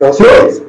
Senhores,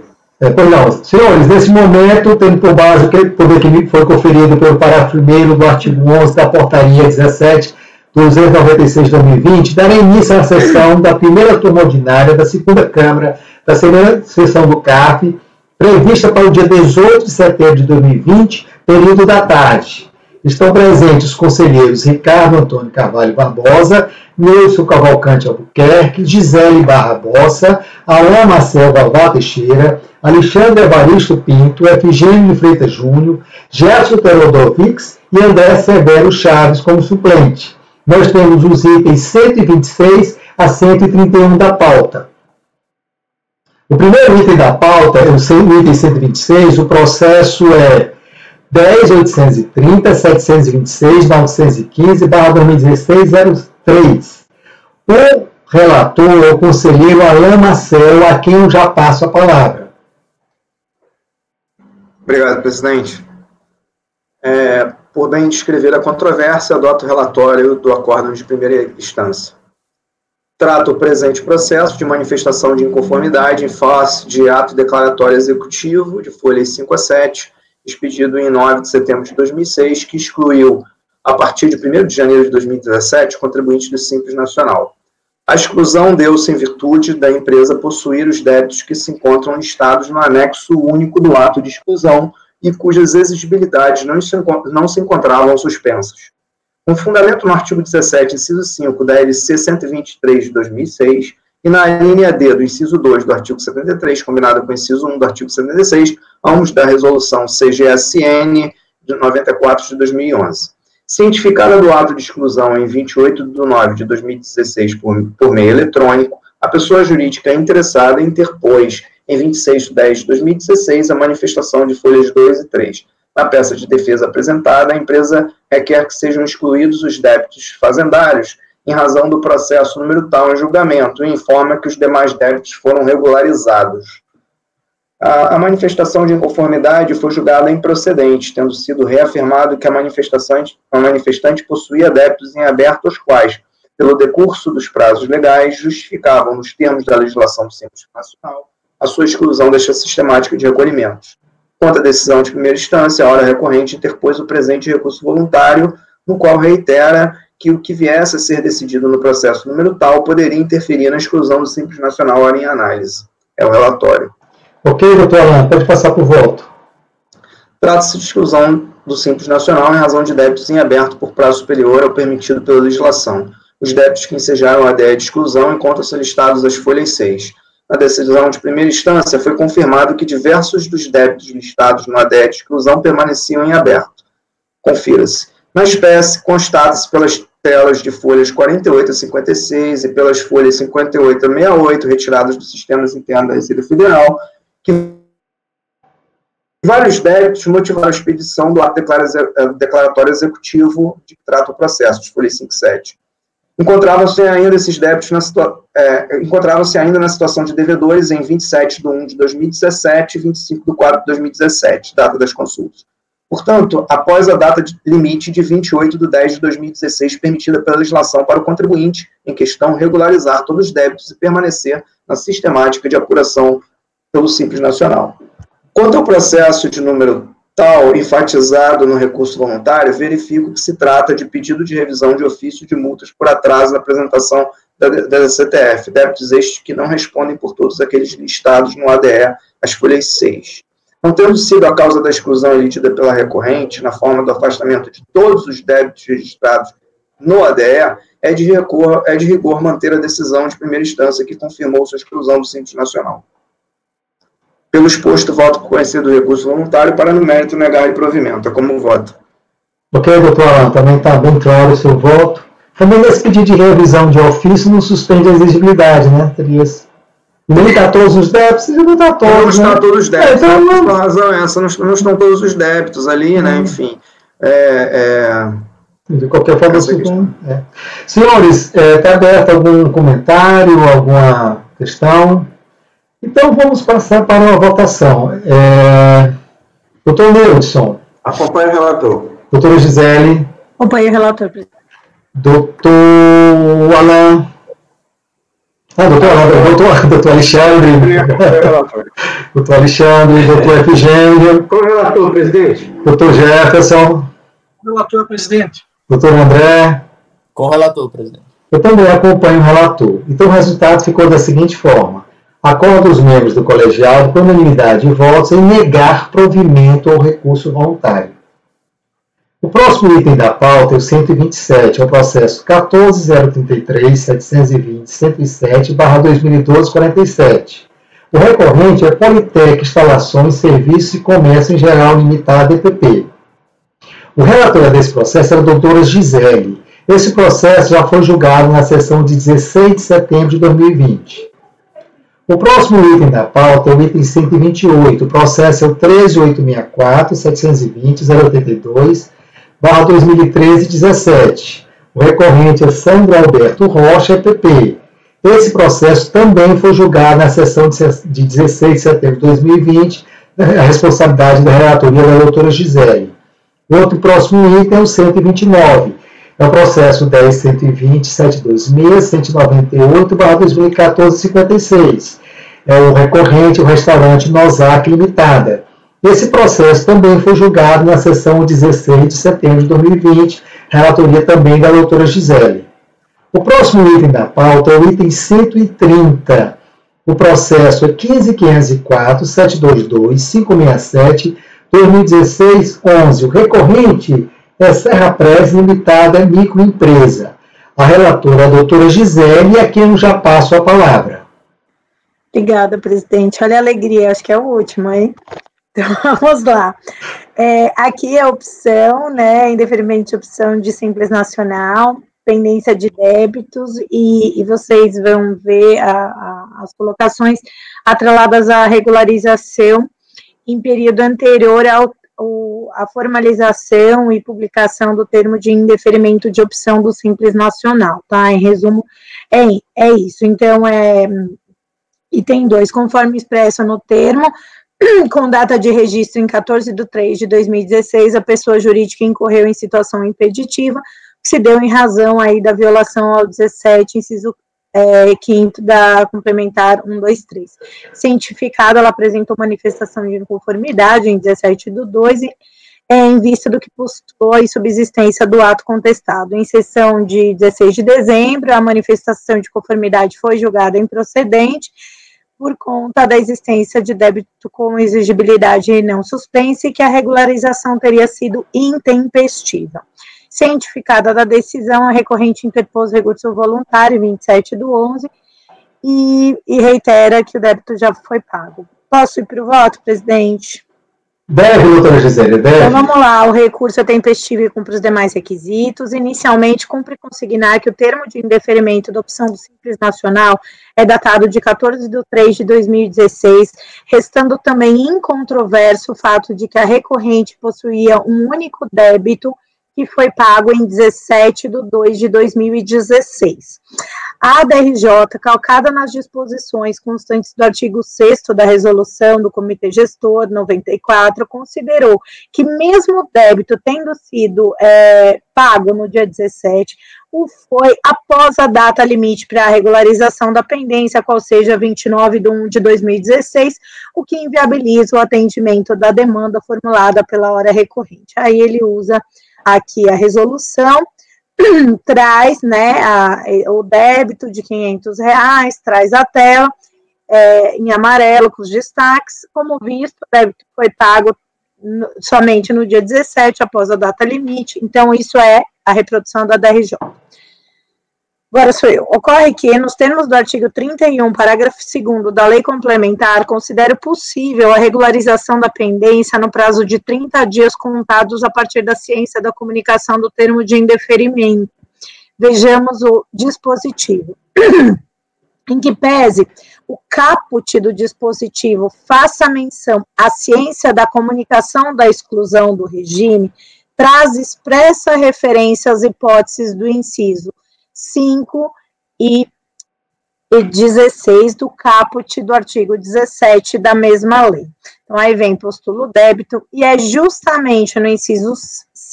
senhores, nesse momento, tendo por base o poder que foi conferido pelo parágrafo 1º do artigo 11 da portaria 17.296 de 2020, darei início à sessão da primeira turma ordinária da segunda Câmara da segunda sessão do CARF, prevista para o dia 18 de setembro de 2020, período da tarde. Estão presentes os conselheiros Ricardo Antônio Carvalho Barbosa, Nilson Cavalcante Albuquerque, Gisele Barbosa, Alain Marcel Galvão Teixeira, Alexandre Evaristo Pinto, Efigênio de Freitas Júnior, Gerson Teodovics e André Severo Chaves como suplente. Nós temos os itens 126 a 131 da pauta. O primeiro item da pauta é o item 126, o processo é 10.830.726.915/2016/2016-03. O relator é o conselheiro Alain Marcel, a quem eu já passo a palavra. Obrigado, presidente. Por bem descrever a controvérsia, adoto o relatório do acórdão de primeira instância. Trata o presente processo de manifestação de inconformidade em face de ato declaratório executivo de folhas 5 a 7, expedido em 9 de setembro de 2006, que excluiu, a partir de 1º de janeiro de 2017, contribuintes do Simples Nacional. A exclusão deu-se em virtude da empresa possuir os débitos que se encontram listados no anexo único do ato de exclusão e cujas exigibilidades não se encontravam suspensas. Com fundamento no artigo 17, inciso 5 da LC 123 de 2006 e na linha D do inciso 2 do artigo 73, combinado com o inciso 1 do artigo 76, ambos da resolução CGSN de 94 de 2011. Cientificada do ato de exclusão em 28 de nove de 2016 por meio eletrônico, a pessoa jurídica interessada interpôs em 26 de 10 de 2016 a manifestação de folhas 2 e 3. Na peça de defesa apresentada, a empresa requer que sejam excluídos os débitos fazendários em razão do processo número tal em julgamento e informa que os demais débitos foram regularizados. A manifestação de inconformidade foi julgada improcedente, tendo sido reafirmado que a manifestante possuía débitos em aberto, os quais, pelo decurso dos prazos legais, justificavam, nos termos da legislação do Simples Nacional, a sua exclusão desta sistemática de recolhimentos. Quanto à decisão de primeira instância, a hora recorrente interpôs o presente recurso voluntário, no qual reitera que o que viesse a ser decidido no processo número tal poderia interferir na exclusão do Simples Nacional hora em análise. É o relatório. Ok, doutor Alain, pode passar por voto. Trata-se de exclusão do Simples Nacional em razão de débitos em aberto por prazo superior ao permitido pela legislação. Os débitos que ensejaram a ADE de exclusão encontram-se listados às folhas 6. Na decisão de primeira instância, foi confirmado que diversos dos débitos listados no ADE de exclusão permaneciam em aberto. Confira-se. Na espécie, constata-se pelas telas de folhas 48 a 56 e pelas folhas 58 a 68, retiradas dos sistemas internos da Receita Federal, que vários débitos motivaram a expedição do ato declaratório executivo de que trata o processo, de folha 5 e 7. Encontravam-se ainda esses débitos na situação de devedores em 27 de 1 de 2017 e 25 de 4 de 2017, data das consultas. Portanto, após a data limite de 28 de 10 de 2016, permitida pela legislação para o contribuinte em questão regularizar todos os débitos e permanecer na sistemática de apuração pelo Simples Nacional. Quanto ao processo de número tal, enfatizado no recurso voluntário, verifico que se trata de pedido de revisão de ofício de multas por atraso na apresentação da CTF, débitos estes que não respondem por todos aqueles listados no ADE, as folhas 6. Não tendo sido a causa da exclusão emitida pela recorrente, na forma do afastamento de todos os débitos registrados no ADE, é de rigor manter a decisão de primeira instância que confirmou sua exclusão do Simples Nacional. Pelo exposto, voto por conhecer do recurso voluntário para, no mérito, negar o provimento. É como voto. Ok, doutor Alain, também está bem claro o seu voto. Também nesse pedido de revisão de ofício não suspende a exigibilidade, né? Teria limitar todos os débitos, limitar todos. Não está todos os débitos. A razão é essa, não estão todos os débitos ali, né? Enfim. De qualquer forma, senhores, está aberto algum comentário, alguma questão? Então, vamos passar para uma votação. Doutor Neilson. Acompanhe o relator. Doutora Gisele. Acompanhe o relator, presidente. Doutor Alain. Doutor Alexandre. Doutor Alexandre, doutor Efigênio. Qual é o relator, presidente? Doutor Jefferson. Relator, presidente. Doutor André. Com o relator, presidente. Eu também acompanho o relator. Então o resultado ficou da seguinte forma. Acorda os membros do colegiado por unanimidade de votos em negar provimento ao recurso voluntário. O próximo item da pauta é o 127, é o processo 14.033.720.107/2012-47. O recorrente é Politec Instalações, Serviços e Comércio em Geral Limitada, EPP. O relator desse processo era a doutora Gisele. Esse processo já foi julgado na sessão de 16 de setembro de 2020. O próximo item da pauta é o item 128, o processo é o 13.864.720.082/2013-17. O recorrente é Sandro Alberto Rocha, EPP. Esse processo também foi julgado na sessão de 16 de setembro de 2020, a responsabilidade da relatoria da doutora Gisele. O outro próximo item é o 129, é o processo 10.120.726.198/2014-56. É o recorrente, o restaurante Nozac Limitada. Esse processo também foi julgado na sessão 16 de setembro de 2020, relatoria também da doutora Gisele. O próximo item da pauta é o item 130. O processo é 15.504.722.567/2016-11. O recorrente é Serra Press Limitada Microempresa. A relatora é a doutora Gisele, e a quem eu já passo a palavra. Obrigada, presidente. Olha a alegria, acho que é o último, hein? Então, vamos lá. Aqui é a opção, né, indeferimento de opção de Simples Nacional, pendência de débitos, e vocês vão ver as colocações atreladas à regularização em período anterior à formalização e publicação do termo de indeferimento de opção do Simples Nacional, tá? Em resumo, é isso. Então, item 2, conforme expresso no termo, com data de registro em 14/3/2016, a pessoa jurídica incorreu em situação impeditiva, que se deu em razão aí da violação ao 17, inciso 5º da complementar 123. Cientificada, ela apresentou manifestação de inconformidade em 17/2, em vista do que postou a subsistência do ato contestado. Em sessão de 16 de dezembro, a manifestação de conformidade foi julgada improcedente, por conta da existência de débito com exigibilidade e não suspense, e que a regularização teria sido intempestiva. Cientificada da decisão, a recorrente interpôs recurso voluntário 27/11 e reitera que o débito já foi pago. Posso ir para o voto, presidente? Deve, doutora Gisele, deve. Então, vamos lá, o recurso é tempestivo e cumpre os demais requisitos. Inicialmente, cumpre consignar que o termo de indeferimento da opção do Simples Nacional é datado de 14/3/2016, restando também incontroverso o fato de que a recorrente possuía um único débito que foi pago em 17/2/2016. A DRJ, calcada nas disposições constantes do artigo 6º da resolução do Comitê Gestor 94, considerou que mesmo o débito tendo sido pago no dia 17, o foi após a data limite para a regularização da pendência, qual seja 29/1/2016, o que inviabiliza o atendimento da demanda formulada pela hora recorrente. Aí ele usa aqui a resolução, traz, né, o débito de R$500, traz a tela em amarelo com os destaques. Como visto, o débito foi pago somente no dia 17, após a data limite, então isso é a reprodução da DRJ. Agora sou eu. Ocorre que, nos termos do artigo 31, parágrafo 2º da Lei Complementar, considero possível a regularização da pendência no prazo de 30 dias contados a partir da ciência da comunicação do termo de indeferimento. Vejamos o dispositivo. Em que pese o caput do dispositivo faça menção à ciência da comunicação da exclusão do regime, traz expressa referência às hipóteses do inciso 5 e 16 do caput do artigo 17 da mesma lei. Então, aí vem postulo débito, e é justamente no inciso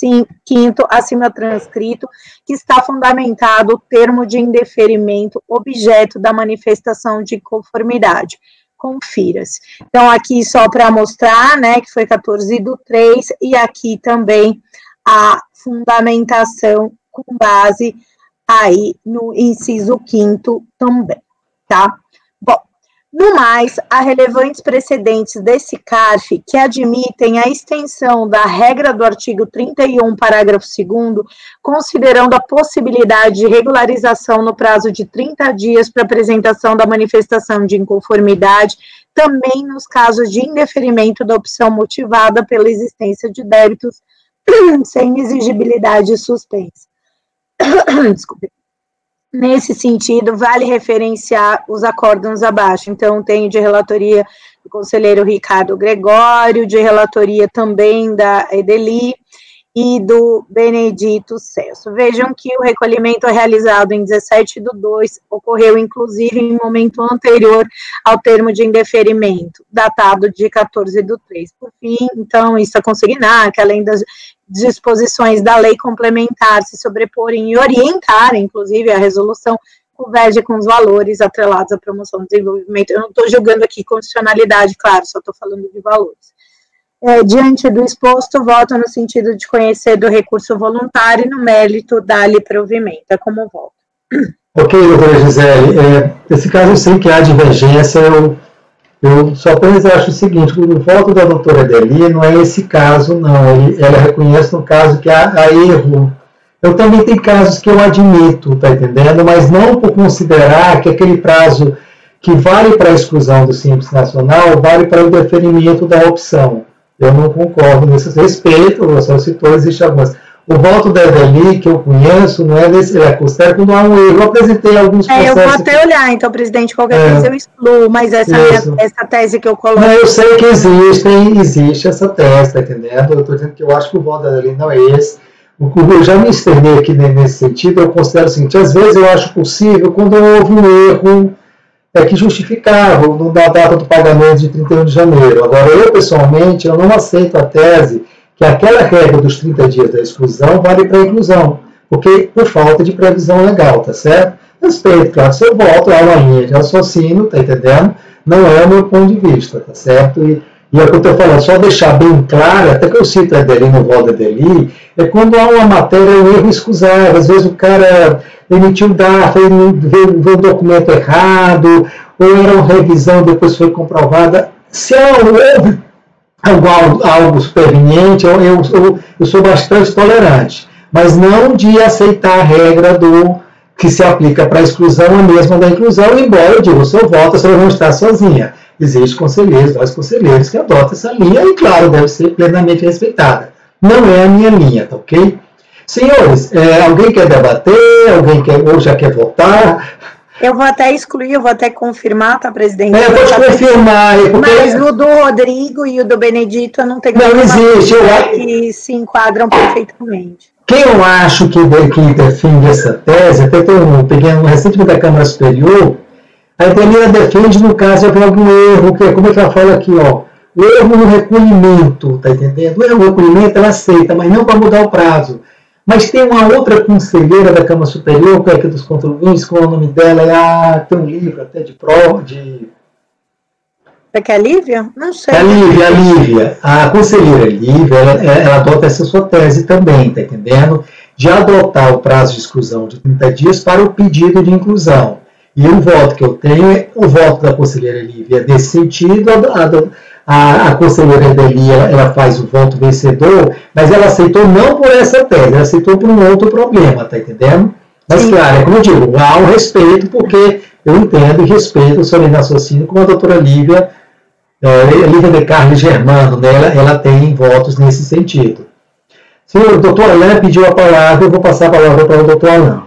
5º, acima transcrito, que está fundamentado o termo de indeferimento objeto da manifestação de inconformidade. Confira-se. Então, aqui só para mostrar, né, que foi 14/3, e aqui também a fundamentação com base aí no inciso 5º também, tá? Bom, no mais, há relevantes precedentes desse CARF que admitem a extensão da regra do artigo 31, parágrafo 2º, considerando a possibilidade de regularização no prazo de 30 dias para apresentação da manifestação de inconformidade, também nos casos de indeferimento da opção motivada pela existência de débitos sem exigibilidade suspensa. Desculpe. Nesse sentido, vale referenciar os acórdãos abaixo. Então, tem de relatoria do conselheiro Ricardo Gregório, de relatoria também da Edeli e do Benedito Celso. Vejam que o recolhimento realizado em 17/2 ocorreu, inclusive, em momento anterior ao termo de indeferimento, datado de 14/3. Por fim, então, isso a consignar que, além das disposições da lei complementar se sobreporem e orientarem, inclusive, a resolução, converge com os valores atrelados à promoção do desenvolvimento. Eu não estou julgando aqui condicionalidade, claro, só estou falando de valores. Diante do exposto, voto no sentido de conhecer do recurso voluntário e no mérito da-lhe provimento. É como voto. Ok, doutora Gisele, nesse caso eu sei que há divergência, eu só apenas acho o seguinte, o voto da doutora Edeli não é esse caso, não, ela reconhece no caso que há erro. Eu também tenho casos que eu admito, tá entendendo? Mas não por considerar que aquele prazo que vale para a exclusão do Simples Nacional vale para o deferimento da opção. Eu não concordo nesse respeito, o senhor citou, existe algumas. O voto da Edeli, que eu conheço, não é desse, ela considera quando há um erro. Eu apresentei alguns processos. Eu vou até olhar, então, presidente, qualquer coisa eu excluo, mas essa tese que eu coloco... Não, eu sei que existe essa tese, tá entendendo? Eu estou dizendo que eu acho que o voto da Edeli não é esse. Eu já me externei aqui nesse sentido, eu considero o seguinte, às vezes eu acho possível, quando houve um erro que justificava na data do pagamento de 31 de janeiro. Agora, eu, pessoalmente, eu não aceito a tese que aquela regra dos 30 dias da exclusão vale para a inclusão, porque por falta de previsão legal, tá certo? Respeito, claro, se eu voto, há uma linha de raciocínio, tá entendendo? Não é o meu ponto de vista, tá certo? E é o que eu estou falando, só deixar bem claro, até que eu cito a Edeli no voto da Edeli, é quando há uma matéria, um erro excusável, às vezes o cara emitiu data, veio um documento errado, ou era uma revisão, depois foi comprovada. Se houve algo superveniente, eu sou bastante tolerante, mas não de aceitar a regra que se aplica para a exclusão, a mesma da inclusão, embora eu diga, o seu voto, você não está sozinha. Existem conselheiros, nós conselheiros, que adotam essa linha e, claro, deve ser plenamente respeitada. Não é a minha linha, tá ok? Senhores, alguém quer debater? Alguém ou já quer votar? Eu vou até excluir, eu vou até confirmar, tá, presidente? Pode confirmar. Mas o do Rodrigo e o do Benedito eu não tenho... Não existe. Que se enquadram perfeitamente. Quem eu acho que defende essa tese, até peguei um recentemente da Câmara Superior, a Edeli defende no caso de algum erro, como é que ela fala aqui, ó, o erro no recolhimento, tá entendendo? O erro no recolhimento ela aceita, mas não para mudar o prazo. Mas tem uma outra conselheira da Câmara Superior, que é aqui dos contribuintes, qual é o nome dela? Tem um livro até de prova, de... É que é a Lívia? Não sei. A Lívia. A conselheira Lívia, ela adota essa sua tese também, tá entendendo? De adotar o prazo de exclusão de 30 dias para o pedido de inclusão. E o voto que eu tenho é o voto da conselheira Lívia nesse sentido. A conselheira Edeli, ela faz o voto vencedor, mas ela aceitou não por essa tese, ela aceitou por um outro problema, tá entendendo? Mas, sim, claro, é como eu digo, há um respeito, porque eu entendo e respeito o seu raciocínio, como a doutora Lívia de Carlos Germano, né, ela tem votos nesse sentido. Senhor, o doutor Alain pediu a palavra, eu vou passar a palavra para o doutor Alain.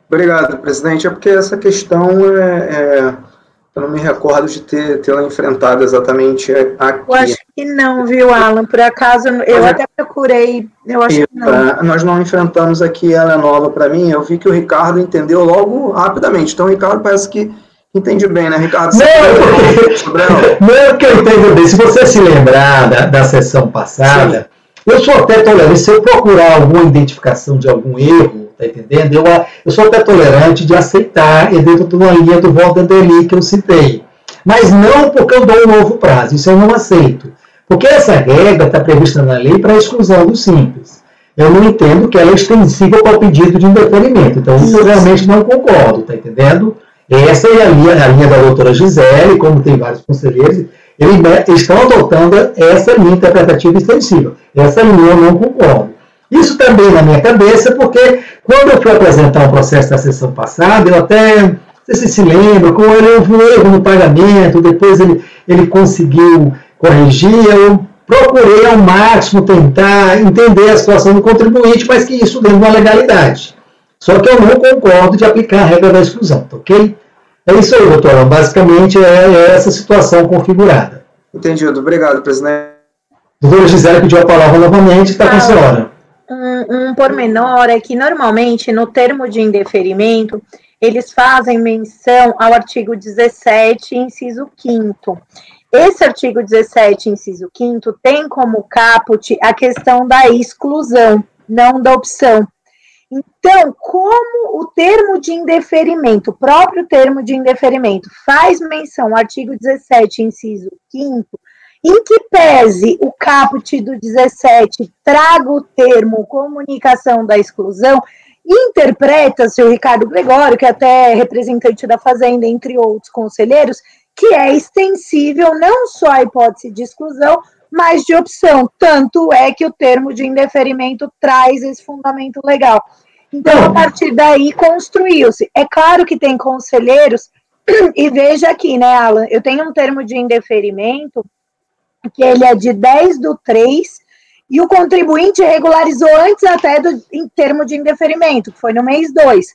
Obrigado, presidente. É porque essa questão eu não me recordo de tê-la enfrentado exatamente aqui. Eu acho que não, viu, Alan? Por acaso, eu até procurei, eu acho que não. Nós não enfrentamos aqui, ela é nova para mim, eu vi que o Ricardo entendeu logo rapidamente. Então, o Ricardo parece que entende bem, né, Ricardo? Não, que eu entendo bem. Se você se lembrar da sessão passada, Eu sou até tolerante, se eu procurar alguma identificação de algum erro, tá entendendo? Eu sou até tolerante de aceitar dentro de uma linha do voto da DELI que eu citei. Mas não porque eu dou um novo prazo, isso eu não aceito. Porque essa regra está prevista na lei para a exclusão do simples. Eu não entendo que ela é extensível para o pedido de indeferimento. Então, isso eu realmente não concordo, tá entendendo? Essa é a linha da doutora Gisele, como tem vários conselheiros, eles estão adotando essa linha interpretativa extensiva. Essa linha eu não concordo. Isso também na minha cabeça, porque quando eu fui apresentar o processo da sessão passada, eu até, não sei se se lembra, como ele houve um erro no pagamento, depois ele conseguiu corrigir, eu procurei ao máximo tentar entender a situação do contribuinte, mas que isso dentro da legalidade. Só que eu não concordo de aplicar a regra da exclusão, tá ok? É isso aí, doutora. Basicamente é essa situação configurada. Entendido. Obrigado, presidente. Doutora Gisele pediu a palavra novamente, está com a senhora. Um pormenor é que, normalmente, no termo de indeferimento, eles fazem menção ao artigo 17, inciso 5º. Esse artigo 17, inciso 5º, tem como caput a questão da exclusão, não da opção. Então, como o termo de indeferimento, o próprio termo de indeferimento, faz menção ao artigo 17, inciso 5º, em que pese o caput do 17 traga o termo comunicação da exclusão, interpreta-se o Ricardo Gregório, que é até representante da Fazenda, entre outros conselheiros, que é extensível não só à hipótese de exclusão, mas de opção. Tanto é que o termo de indeferimento traz esse fundamento legal. Então, a partir daí, construiu-se. É claro que tem conselheiros, e veja aqui, né, Alan, eu tenho um termo de indeferimento, que ele é de 10/3, e o contribuinte regularizou antes até do termo de indeferimento, que foi no mês 2.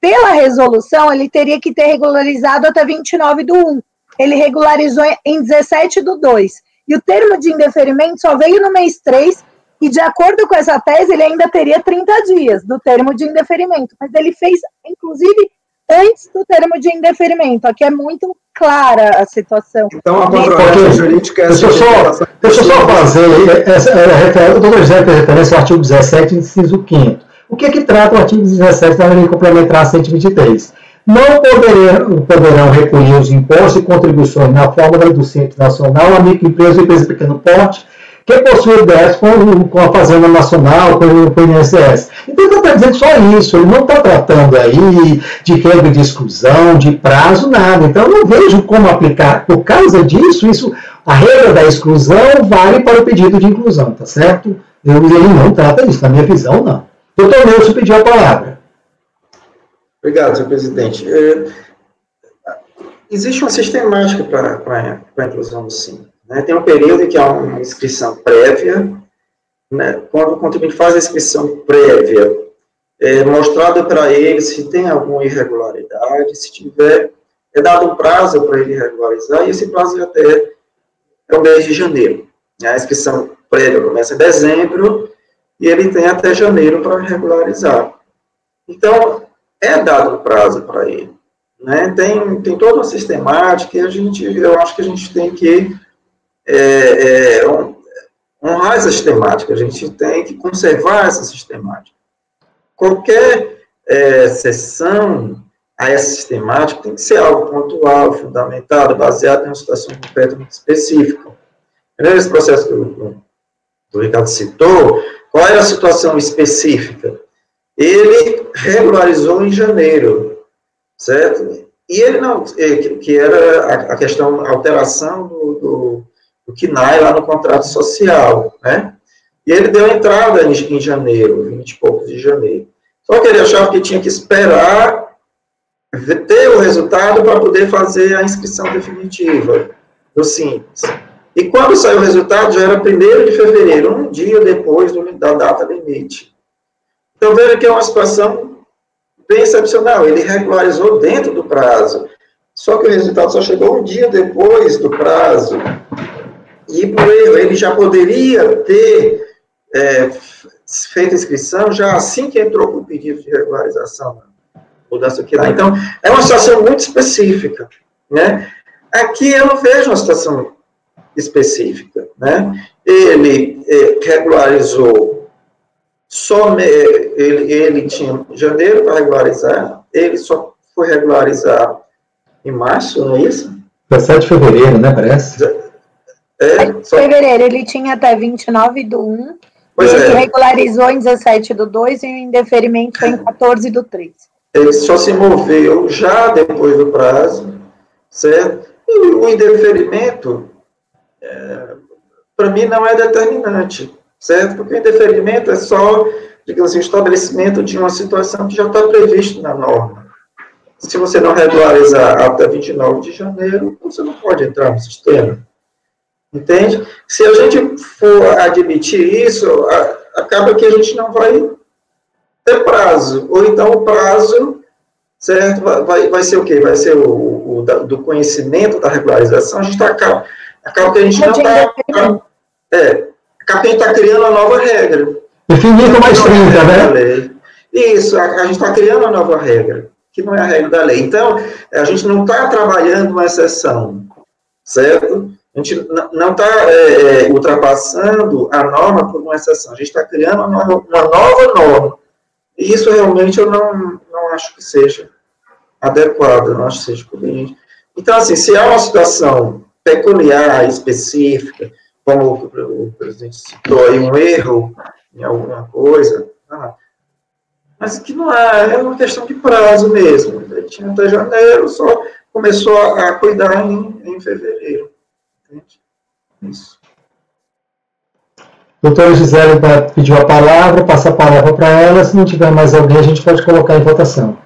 Pela resolução, ele teria que ter regularizado até 29/1. Ele regularizou em 17/2. E o termo de indeferimento só veio no mês 3, e de acordo com essa tese, ele ainda teria 30 dias do termo de indeferimento. Mas ele fez, inclusive, antes do termo de indeferimento. Aqui é muito clara a situação. Então, a controvérsia jurídica é essa. Deixa eu só fazer, o doutor José fez referência ao artigo 17, inciso 5º. O que trata o artigo 17 da Lei Complementar 123? Não poderão recolher os impostos e contribuições na forma do Simples Nacional a microempresa e empresa de pequeno porte que possui déficit com a Fazenda Nacional, com o INSS. Então, ele está dizendo só isso, ele não está tratando aí de regra de exclusão, de prazo, nada. Então, eu não vejo como aplicar. Por causa disso, a regra da exclusão vale para o pedido de inclusão, tá certo? Ele não trata disso, na minha visão, não. Doutor Nilson pediu a palavra. Obrigado, senhor presidente. Existe uma sistemática para a inclusão do SIM. Né? Tem um período em que há uma inscrição prévia, né? Quando o contribuinte faz a inscrição prévia, mostrado para ele se tem alguma irregularidade, se tiver, é dado um prazo para ele regularizar, e esse prazo até é o mês de janeiro. Né? A inscrição prévia começa em dezembro, e ele tem até janeiro para regularizar. Então, é dado um prazo para ele. Né? Tem toda uma sistemática, e eu acho que a gente tem que honrar essa sistemática, a gente tem que conservar essa sistemática. Qualquer exceção a essa sistemática tem que ser algo pontual, fundamentado, baseado em uma situação concreta muito específica. Nesse processo que o Ricardo citou, qual era a situação específica? Ele regularizou em janeiro, certo? E ele não, que era a questão, a alteração do CNAE lá no contrato social, né? E ele deu entrada em janeiro, 20 e poucos de janeiro. Só que ele achava que tinha que esperar ter o resultado para poder fazer a inscrição definitiva do Simples. E quando saiu o resultado, já era 1º de fevereiro, um dia depois da data limite. Então, veja que é uma situação bem excepcional. Ele regularizou dentro do prazo, só que o resultado só chegou um dia depois do prazo. E, por erro, ele já poderia ter feito a inscrição já assim que entrou com o pedido de regularização, mudança aqui lá. Então, é uma situação muito específica, né? Aqui eu não vejo uma situação específica, né? ele regularizou, ele tinha janeiro para regularizar, ele só foi regularizar em março, não é isso? 17 de fevereiro, né, parece? Fevereiro, ele tinha até 29/1, ele regularizou em 17/2 e o indeferimento foi em 14/3. Ele só se moveu já depois do prazo, certo? E o indeferimento, para mim, não é determinante, certo? Porque o indeferimento é só, digamos assim, o estabelecimento de uma situação que já está prevista na norma. Se você não regularizar até 29 de janeiro, você não pode entrar no sistema. Entende? Se a gente for admitir isso, acaba que a gente não vai ter prazo. Ou então o prazo, certo, vai ser o quê? Vai ser do conhecimento da regularização. A gente acaba que a gente não está... acaba que a gente está criando uma nova regra. Infinito mais 30, né? Isso, a gente está criando uma nova regra, que não é a regra da lei. Então, a gente não está trabalhando uma exceção, certo? A gente não está ultrapassando a norma por uma exceção. A gente está criando uma nova norma. E isso realmente eu não acho que seja adequado, não acho que seja conveniente. Então, assim, se há uma situação peculiar, específica, como o presidente citou aí, um erro em alguma coisa, mas que não é uma questão de prazo mesmo. Ele tinha até janeiro, só começou a cuidar em fevereiro. Entende? Isso. Doutora Gisele pediu a palavra, passa a palavra para ela. Se não tiver mais alguém, a gente pode colocar em votação.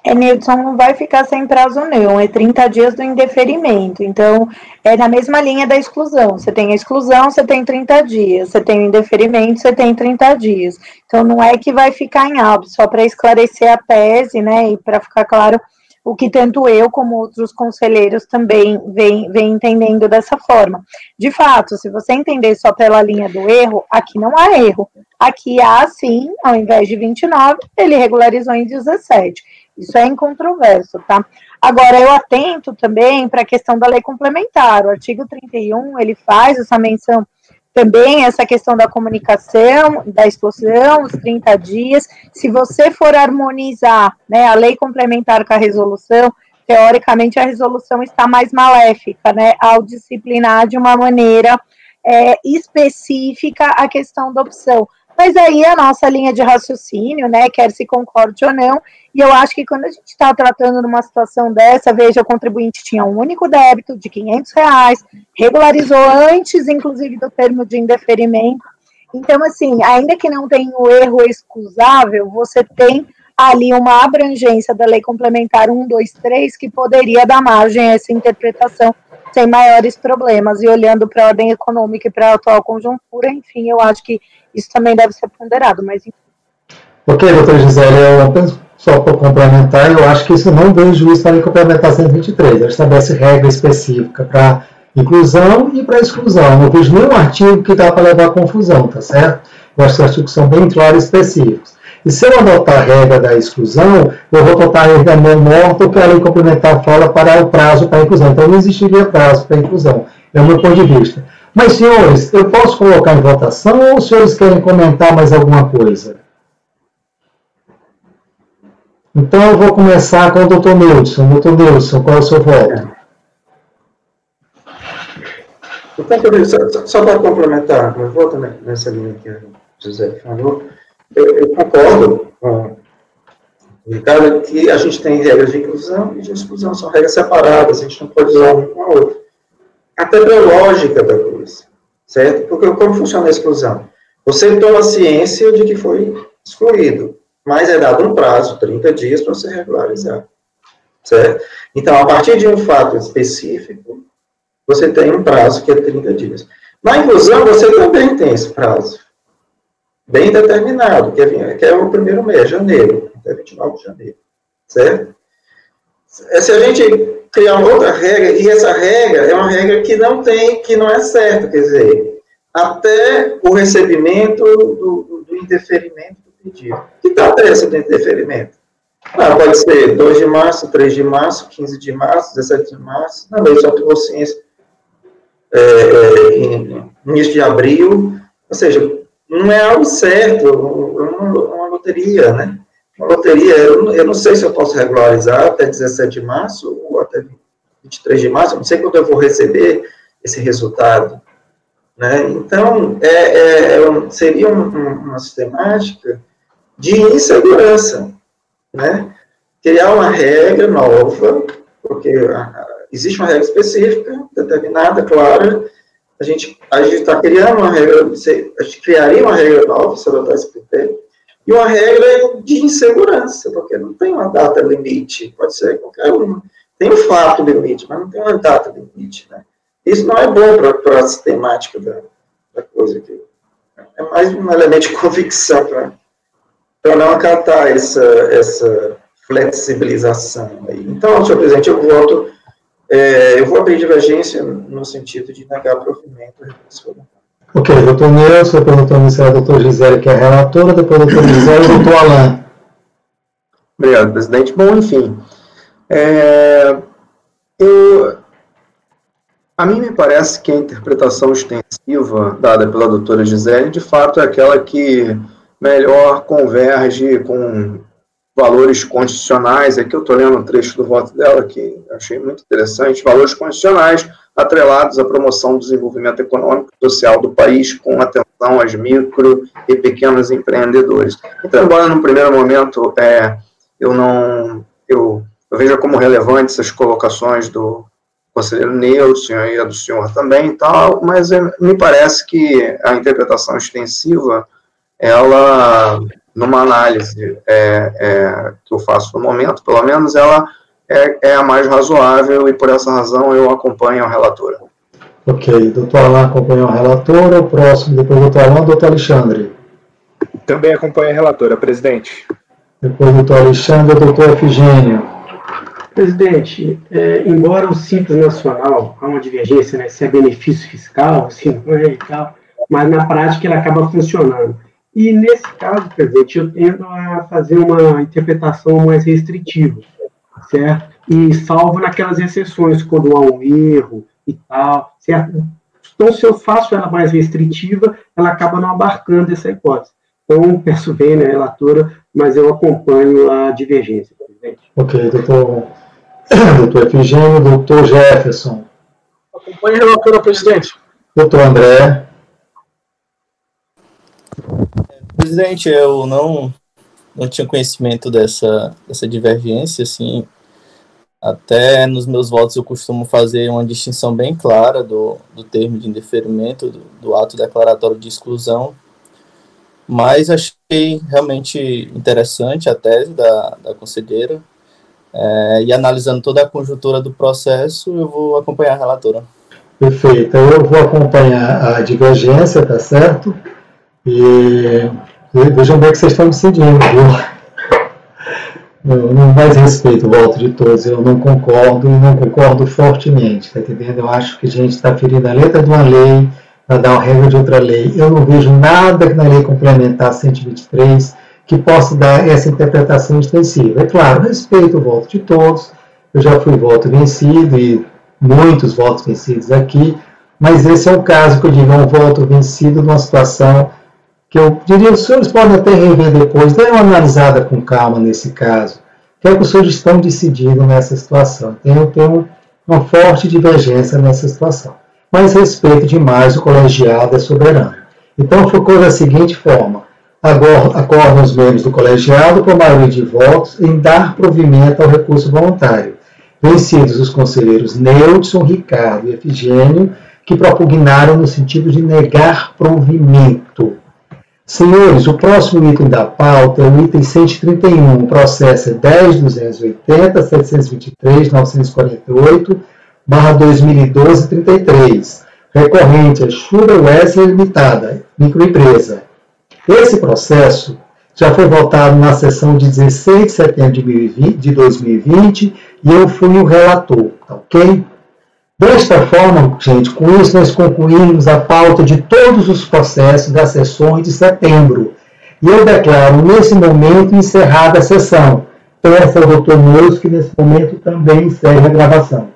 Nilson, não vai ficar sem prazo não, é 30 dias do indeferimento, então é na mesma linha da exclusão, você tem a exclusão, você tem 30 dias, você tem o indeferimento, você tem 30 dias, então não é que vai ficar em aberto, só para esclarecer a tese, né, e para ficar claro o que tanto eu como outros conselheiros também vem entendendo dessa forma. De fato, se você entender só pela linha do erro, aqui não há erro, aqui há sim, ao invés de 29, ele regularizou em 17, isso é incontroverso, tá? Agora, eu atento também para a questão da lei complementar. O artigo 31, ele faz essa menção também, essa questão da comunicação, da exclusão, os 30 dias. Se você for harmonizar, né, a lei complementar com a resolução, teoricamente a resolução está mais maléfica, né, ao disciplinar de uma maneira específica a questão da opção. Mas aí a nossa linha de raciocínio, né, quer se concorde ou não, e eu acho que quando a gente está tratando numa situação dessa, veja, o contribuinte tinha um único débito de R$500, regularizou antes, inclusive, do termo de indeferimento. Então, assim, ainda que não tenha o erro excusável, você tem ali uma abrangência da lei complementar 123 que poderia dar margem a essa interpretação sem maiores problemas, e olhando para a ordem econômica e para a atual conjuntura, enfim, eu acho que isso também deve ser ponderado, mas... Ok, doutora Gisele, só para complementar, eu acho que isso não vem juízo para a lei complementar 123, ela estabelece regra específica para inclusão e para exclusão, não vejo nenhum artigo que dá para levar a confusão, tá certo? Eu acho que os artigos são bem claros e específicos. E se eu adotar a regra da exclusão, eu vou adotar a regra não morta, que a lei complementar fala para o prazo para a inclusão. Então, não existiria prazo para a inclusão. É o meu ponto de vista. Mas, senhores, eu posso colocar em votação ou os senhores querem comentar mais alguma coisa? Então, eu vou começar com o doutor Nilson. Doutor Nilson, qual é o seu voto? Só para complementar, eu vou nessa linha que o José falou. Eu concordo com o Ricardo que a gente tem regras de inclusão e de exclusão, são regras separadas, a gente não pode usar uma com a outra. Até pela lógica da coisa, certo? Porque como funciona a exclusão? Você toma ciência de que foi excluído, mas é dado um prazo, 30 dias, para você regularizar, certo? Então, a partir de um fato específico, você tem um prazo que é 30 dias. Na inclusão, você também tem esse prazo bem determinado, que é o primeiro mês, janeiro, até 29 de janeiro, certo? Se a gente criar uma outra regra, e essa regra é uma regra que não é certa, quer dizer, até o recebimento do indeferimento do pedido. Que data é essa do indeferimento? Pode ser 2 de março, 3 de março, 15 de março, 17 de março, na lei só tomou ciência no início de abril, ou seja, não é algo certo, uma loteria, né? Uma loteria, eu não sei se eu posso regularizar até 17 de março ou até 23 de março, eu não sei quando eu vou receber esse resultado, né? Então, seria uma sistemática de insegurança, né? Criar uma regra nova, porque existe uma regra específica, determinada, clara. A gente está criando uma regra, a gente criaria uma regra nova, se adotar esse critério, e uma regra de insegurança, porque não tem uma data limite, pode ser qualquer uma. Tem um fato limite, mas não tem uma data limite, né? Isso não é bom para a sistemática da coisa aqui. É mais um elemento de convicção para não acatar essa flexibilização aí. Então, senhor presidente, eu vou abrir divergência no sentido de negar provimento ao recurso voluntário. Ok, doutor Nelson, depois doutor Ministério, doutor Gisele, que é a relatora, depois doutor Gisele e doutor Alain. Obrigado, presidente. Bom, enfim, a mim me parece que a interpretação extensiva dada pela doutora Gisele, de fato, é aquela que melhor converge com valores constitucionais. Aqui eu estou lendo um trecho do voto dela, que eu achei muito interessante, valores constitucionais atrelados à promoção do desenvolvimento econômico e social do país, com atenção aos micro e pequenos empreendedores. Então, embora no primeiro momento eu veja como relevantes essas colocações do conselheiro Nelson e a do senhor também e tal, mas me parece que a interpretação extensiva, ela, numa análise que eu faço no momento, pelo menos, ela é a mais razoável, e por essa razão eu acompanho a relatora. Ok, doutor Alain acompanhou a relatora, o próximo, depois do doutor Alain, doutor Alexandre. Também acompanho a relatora, presidente. Depois do doutor Alexandre, doutor Efigênio. Presidente, embora o Simples Nacional há uma divergência, né, se é benefício fiscal, se não é e tal, mas na prática ele acaba funcionando. E nesse caso, presidente, eu tendo a fazer uma interpretação mais restritiva, certo? E salvo naquelas exceções, quando há um erro e tal, certo? Então, se eu faço ela mais restritiva, ela acaba não abarcando essa hipótese. Então, peço bem, né, relatora, mas eu acompanho a divergência, presidente. Ok, doutor Efigênio, doutor Jefferson. Acompanho a relatora, presidente. Doutor André. Presidente, eu não tinha conhecimento dessa divergência, assim, até nos meus votos eu costumo fazer uma distinção bem clara do termo de indeferimento, do ato declaratório de exclusão, mas achei realmente interessante a tese da conselheira, e analisando toda a conjuntura do processo, eu vou acompanhar a relatora. Perfeito, eu vou acompanhar a divergência, tá certo? E vejam bem que vocês estão decidindo, viu? Não mais respeito o voto de todos, eu não concordo, e não concordo fortemente, tá entendendo? Eu acho que a gente está ferindo a letra de uma lei para dar uma regra de outra lei. Eu não vejo nada na lei complementar 123 que possa dar essa interpretação extensiva. É claro, respeito o voto de todos, eu já fui voto vencido e muitos votos vencidos aqui, mas esse é o caso que eu digo, é um voto vencido numa situação que eu diria, os senhores podem até rever depois, dê uma analisada com calma nesse caso, que é que os senhores estão decidindo nessa situação. Eu tenho uma forte divergência nessa situação, mas respeito demais o colegiado, é soberano. Então, ficou da seguinte forma: acordam os membros do colegiado, por maioria de votos, em dar provimento ao recurso voluntário, vencidos os conselheiros Neudson, Ricardo e Efigênio, que propugnaram no sentido de negar provimento. Senhores, o próximo item da pauta é o item 131, o processo é 10.280.748/2012-33, recorrente a Sugar Wesley Limitada, microempresa. Esse processo já foi votado na sessão de 16 de setembro de 2020 e eu fui o relator, tá ok? Desta forma, gente, com isso nós concluímos a pauta de todos os processos das sessões de setembro. E eu declaro, nesse momento, encerrada a sessão. Peço ao doutor Neuso que, nesse momento, também encerre a gravação.